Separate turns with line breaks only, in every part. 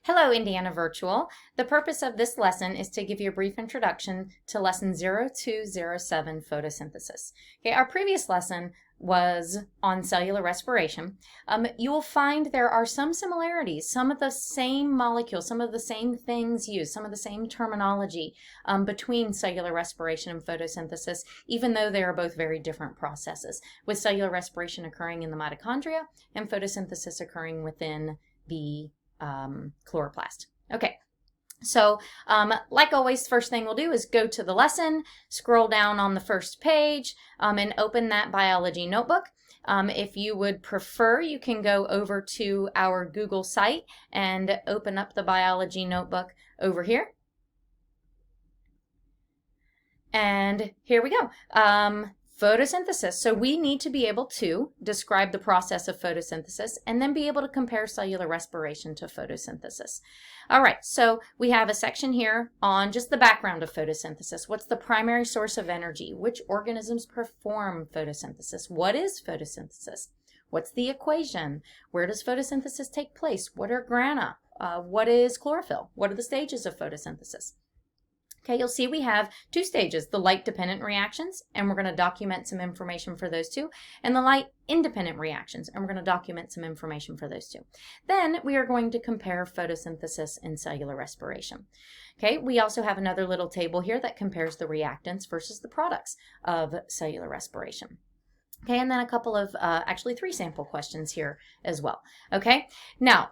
Hello, Indiana Virtual. The purpose of this lesson is to give you a brief introduction to lesson 0207, photosynthesis. Okay, our previous lesson was on cellular respiration. You will find there are some similarities, some of the same molecules, some of the same things used, some of the same terminology between cellular respiration and photosynthesis, even though they are both very different processes, with cellular respiration occurring in the mitochondria and photosynthesis occurring within the chloroplast. Okay, so like always, first thing we'll do is go to the lesson, scroll down on the first page, and open that biology notebook. If you would prefer, you can go over to our Google site and open up the biology notebook over here. And here we go. Photosynthesis. So we need to be able to describe the process of photosynthesis and then be able to compare cellular respiration to photosynthesis. All right, so we have a section here on just the background of photosynthesis. What's the primary source of energy? Which organisms perform photosynthesis? What is photosynthesis? What's the equation? Where does photosynthesis take place? What are grana? What is chlorophyll? What are the stages of photosynthesis? Okay, you'll see we have two stages, the light-dependent reactions, and we're going to document some information for those two, and the light-independent reactions, and we're going to document some information for those two. Then we are going to compare photosynthesis and cellular respiration. Okay, we also have another little table here that compares the reactants versus the products of cellular respiration. Okay, and then a couple of, actually 3 sample questions here as well. Okay, now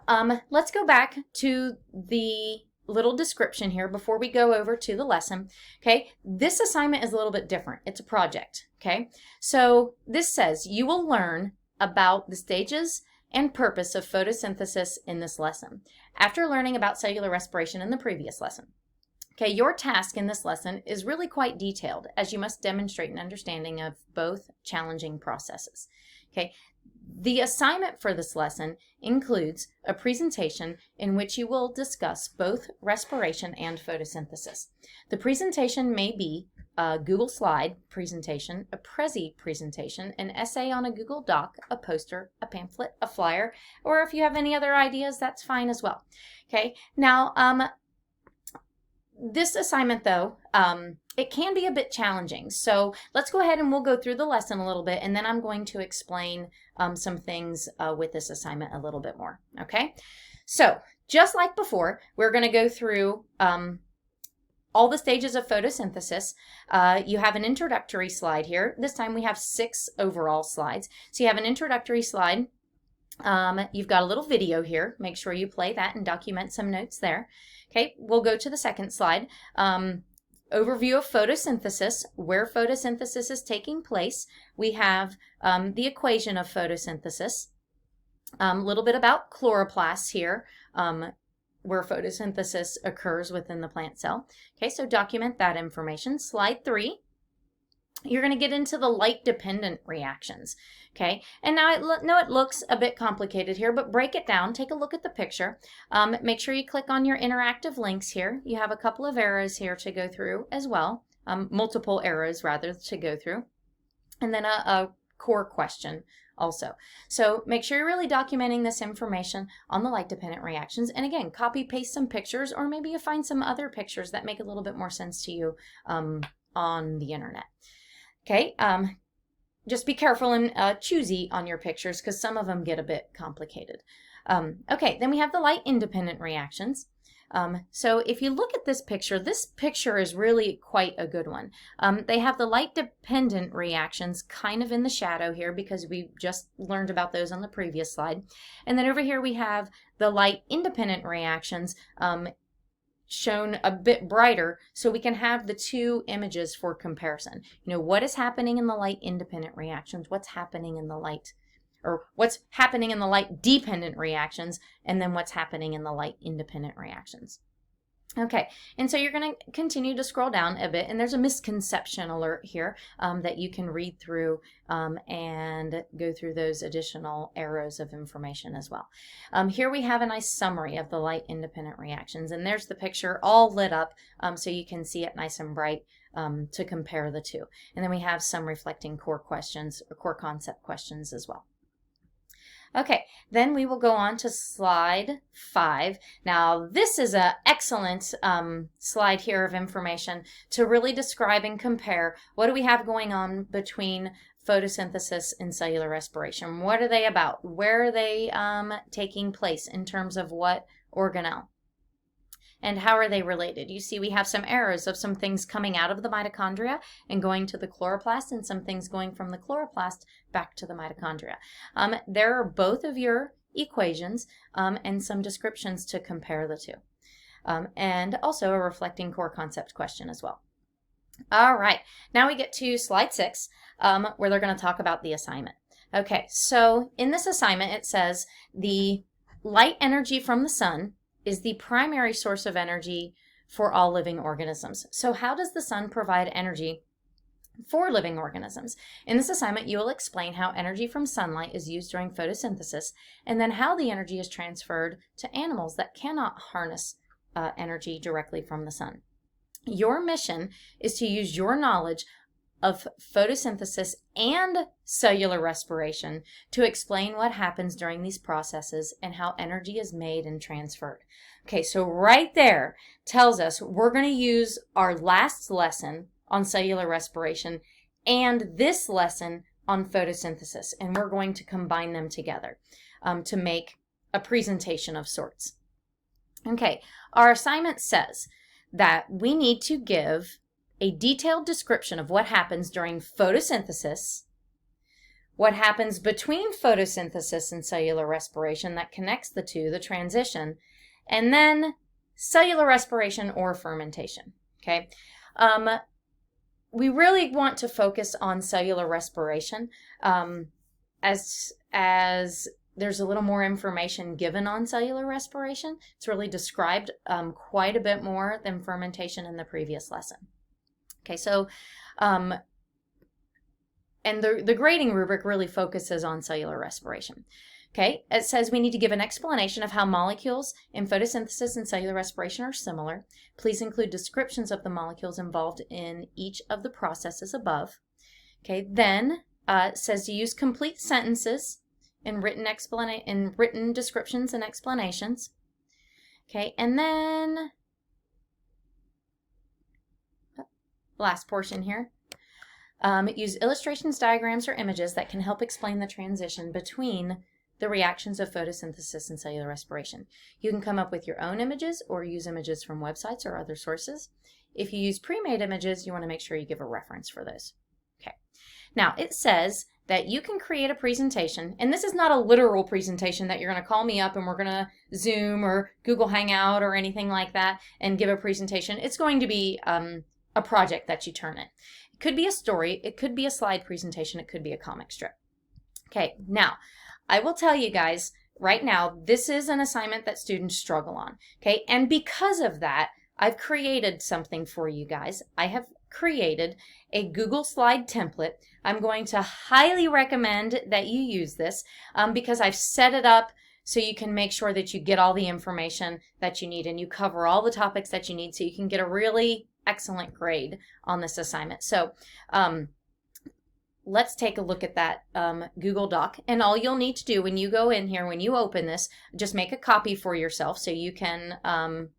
let's go back to the little description here before we go over to the lesson. Okay, this assignment is a little bit different. It's a project. Okay, so this says you will learn about the stages and purpose of photosynthesis in this lesson after learning about cellular respiration in the previous lesson. Okay, your task in this lesson is really quite detailed, as you must demonstrate an understanding of both challenging processes. Okay, the assignment for this lesson includes a presentation in which you will discuss both respiration and photosynthesis. The presentation may be a Google slide presentation, a Prezi presentation, an essay on a Google Doc, a poster, a pamphlet, a flyer, or if you have any other ideas, that's fine as well. Okay, now this assignment though, it can be a bit challenging. So let's go ahead and we'll go through the lesson a little bit, and then I'm going to explain some things with this assignment a little bit more. Okay, so just like before, we're going to go through all the stages of photosynthesis. You have an introductory slide here. This time we have 6 overall slides. So you have an introductory slide. You've got a little video here. Make sure you play that and document some notes there. Okay, we'll go to the second slide. Overview of photosynthesis, where photosynthesis is taking place. We have the equation of photosynthesis. A little bit about chloroplasts here, where photosynthesis occurs within the plant cell. Okay, so document that information. Slide 3. You're going to get into the light-dependent reactions, okay? And now I know it looks a bit complicated here, but break it down. Take a look at the picture. Make sure you click on your interactive links here. You have a couple of arrows here to go through as well, multiple arrows rather to go through, and then a core question also. So make sure you're really documenting this information on the light-dependent reactions. And again, copy-paste some pictures, or maybe you find some other pictures that make a little bit more sense to you on the internet. Okay, just be careful and choosy on your pictures because some of them get a bit complicated. Okay, then we have the light-independent reactions. So if you look at this picture is really quite a good one. They have the light-dependent reactions kind of in the shadow here because we just learned about those on the previous slide. And then over here we have the light-independent reactions shown a bit brighter so we can have the 2 images for comparison. You know, what is happening in the light independent reactions, what's happening in the light dependent reactions, and then what's happening in the light independent reactions. Okay, and so you're going to continue to scroll down a bit, and there's a misconception alert here that you can read through and go through those additional arrows of information as well. Here we have a nice summary of the light-independent reactions, and there's the picture all lit up so you can see it nice and bright to compare the two. And then we have some reflecting core questions or core concept questions as well. Okay, then we will go on to slide 5. Now, this is an excellent slide here of information to really describe and compare what do we have going on between photosynthesis and cellular respiration. What are they about? Where are they taking place in terms of what organelle? And how are they related? You see we have some arrows of some things coming out of the mitochondria and going to the chloroplast, and some things going from the chloroplast back to the mitochondria. There are both of your equations and some descriptions to compare the two. And also a reflecting core concept question as well. All right, now we get to slide 6 where they're going to talk about the assignment. Okay, so in this assignment it says the light energy from the sun is the primary source of energy for all living organisms. So how does the sun provide energy for living organisms? In this assignment, you will explain how energy from sunlight is used during photosynthesis, and then how the energy is transferred to animals that cannot harness energy directly from the sun. Your mission is to use your knowledge of photosynthesis and cellular respiration to explain what happens during these processes and how energy is made and transferred. Okay, so right there tells us we're going to use our last lesson on cellular respiration and this lesson on photosynthesis, and we're going to combine them together to make a presentation of sorts. Okay, our assignment says that we need to give a detailed description of what happens during photosynthesis, what happens between photosynthesis and cellular respiration that connects the two, the transition, and then cellular respiration or fermentation. Okay, we really want to focus on cellular respiration as there's a little more information given on cellular respiration. It's really described quite a bit more than fermentation in the previous lesson. Okay, so, and the grading rubric really focuses on cellular respiration. Okay, it says we need to give an explanation of how molecules in photosynthesis and cellular respiration are similar. Please include descriptions of the molecules involved in each of the processes above. Okay, then it says to use complete sentences in written descriptions and explanations. Okay, and then last portion here. Use illustrations, diagrams, or images that can help explain the transition between the reactions of photosynthesis and cellular respiration. You can come up with your own images or use images from websites or other sources. If you use pre-made images, you want to make sure you give a reference for those. Okay. Now, it says that you can create a presentation, and this is not a literal presentation that you're going to call me up and we're going to Zoom or Google Hangout or anything like that and give a presentation. It's going to be a project that you turn in. It could be a story, it could be a slide presentation, it could be a comic strip. Okay, now, I will tell you guys right now, this is an assignment that students struggle on. Okay, and because of that, I've created something for you guys. I have created a Google slide template. I'm going to highly recommend that you use this because I've set it up so you can make sure that you get all the information that you need and you cover all the topics that you need so you can get a really excellent grade on this assignment. So let's take a look at that Google Doc. And all you'll need to do when you go in here, when you open this, just make a copy for yourself so you can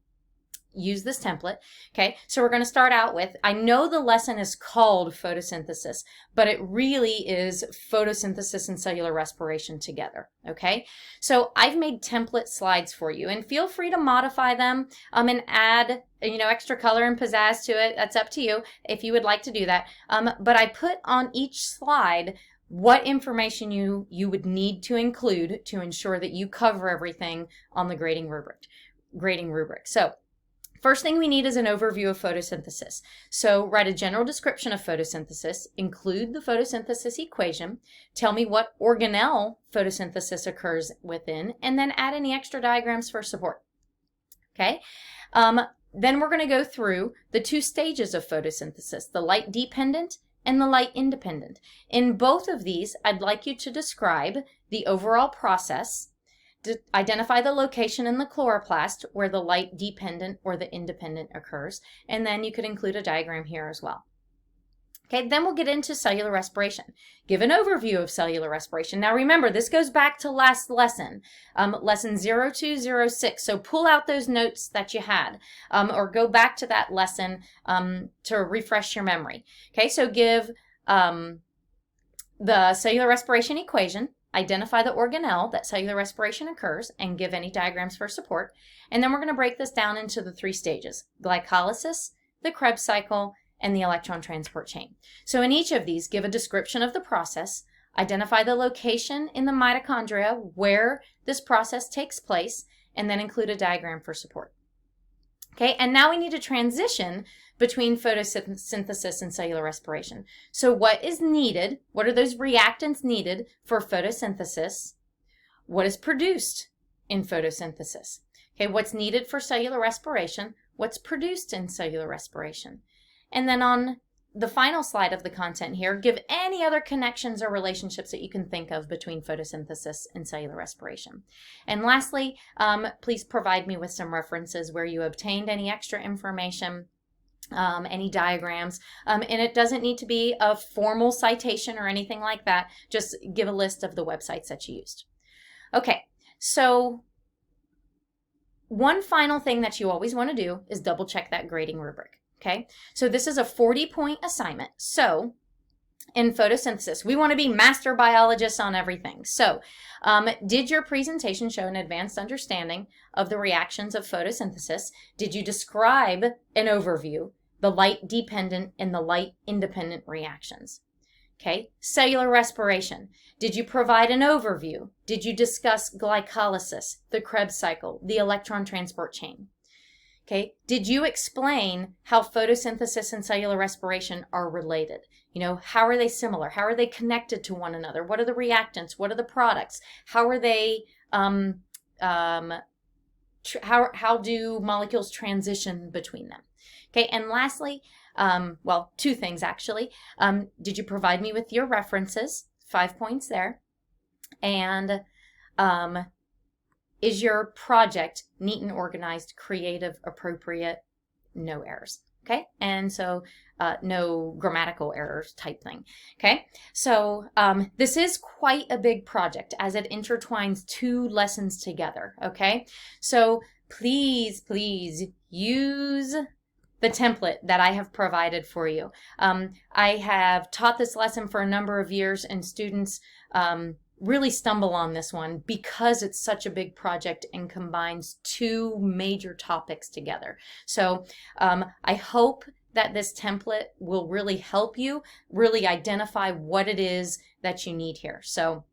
use this template. Okay, so we're going to start out with, I know the lesson is called photosynthesis, but it really is photosynthesis and cellular respiration together. Okay, so I've made template slides for you, and feel free to modify them and add extra color and pizzazz to it. That's up to you if you would like to do that. But I put on each slide what information you would need to include to ensure that you cover everything on the grading rubric. So first thing we need is an overview of photosynthesis. So write a general description of photosynthesis, include the photosynthesis equation, tell me what organelle photosynthesis occurs within, and then add any extra diagrams for support. Okay? Then we're going to go through the two stages of photosynthesis, the light dependent and the light independent. In both of these, I'd like you to describe the overall process, identify the location in the chloroplast where the light dependent or the independent occurs, and then you could include a diagram here as well. Okay, then we'll get into cellular respiration. Give an overview of cellular respiration. Now remember, this goes back to last lesson, lesson 0206. So pull out those notes that you had, or go back to that lesson to refresh your memory. Okay, so give the cellular respiration equation, identify the organelle that cellular respiration occurs, and give any diagrams for support. And then we're going to break this down into the 3 stages: glycolysis, the Krebs cycle, and the electron transport chain. So in each of these, give a description of the process, identify the location in the mitochondria where this process takes place, and then include a diagram for support. Okay, and now we need to transition between photosynthesis and cellular respiration. So what is needed? What are those reactants needed for photosynthesis? What is produced in photosynthesis? Okay, what's needed for cellular respiration? What's produced in cellular respiration? And then on the final slide of the content here, give any other connections or relationships that you can think of between photosynthesis and cellular respiration. And lastly, please provide me with some references where you obtained any extra information, any diagrams, and it doesn't need to be a formal citation or anything like that. Just give a list of the websites that you used. Okay, so one final thing that you always want to do is double check that grading rubric. Okay, so this is a 40-point assignment. So in photosynthesis, we want to be master biologists on everything. So did your presentation show an advanced understanding of the reactions of photosynthesis? Did you describe an overview, the light-dependent and the light-independent reactions? Okay, cellular respiration. Did you provide an overview? Did you discuss glycolysis, the Krebs cycle, the electron transport chain? Okay, did you explain how photosynthesis and cellular respiration are related? You know, how are they similar? How are they connected to one another? What are the reactants? What are the products? How are they, how do molecules transition between them? Okay, and lastly, well, 2 things actually. Did you provide me with your references? 5 points there. And is your project neat and organized, creative, appropriate, no errors? Okay, and so no grammatical errors type thing. Okay, so this is quite a big project as it intertwines 2 lessons together. Okay, so please use the template that I have provided for you. I have taught this lesson for a number of years, and students really stumble on this one because it's such a big project and combines 2 major topics together. So I hope that this template will really help you really identify what it is that you need here. So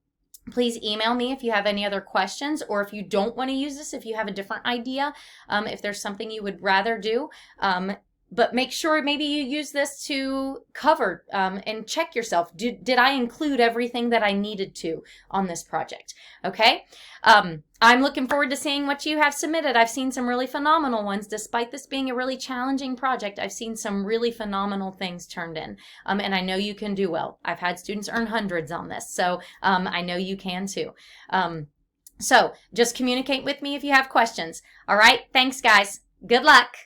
please email me if you have any other questions, or if you don't want to use this, if you have a different idea, if there's something you would rather do. But make sure maybe you use this to cover and check yourself. Did I include everything that I needed to on this project? Okay. I'm looking forward to seeing what you have submitted. I've seen some really phenomenal ones. Despite this being a really challenging project, I've seen some really phenomenal things turned in. And I know you can do well. I've had students earn hundreds on this, so I know you can too. So just communicate with me if you have questions. All right. Thanks, guys. Good luck.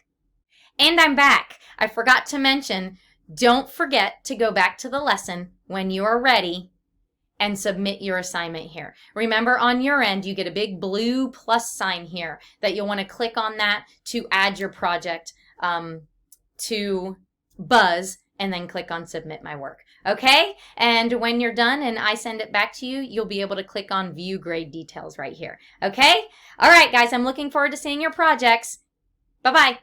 And I'm back. I forgot to mention, don't forget to go back to the lesson when you are ready and submit your assignment here. Remember, on your end, you get a big blue plus sign here that you'll want to click on that to add your project to Buzz, and then click on Submit My Work. Okay? And when you're done and I send it back to you, you'll be able to click on View Grade Details right here. Okay? All right, guys, I'm looking forward to seeing your projects. Bye-bye.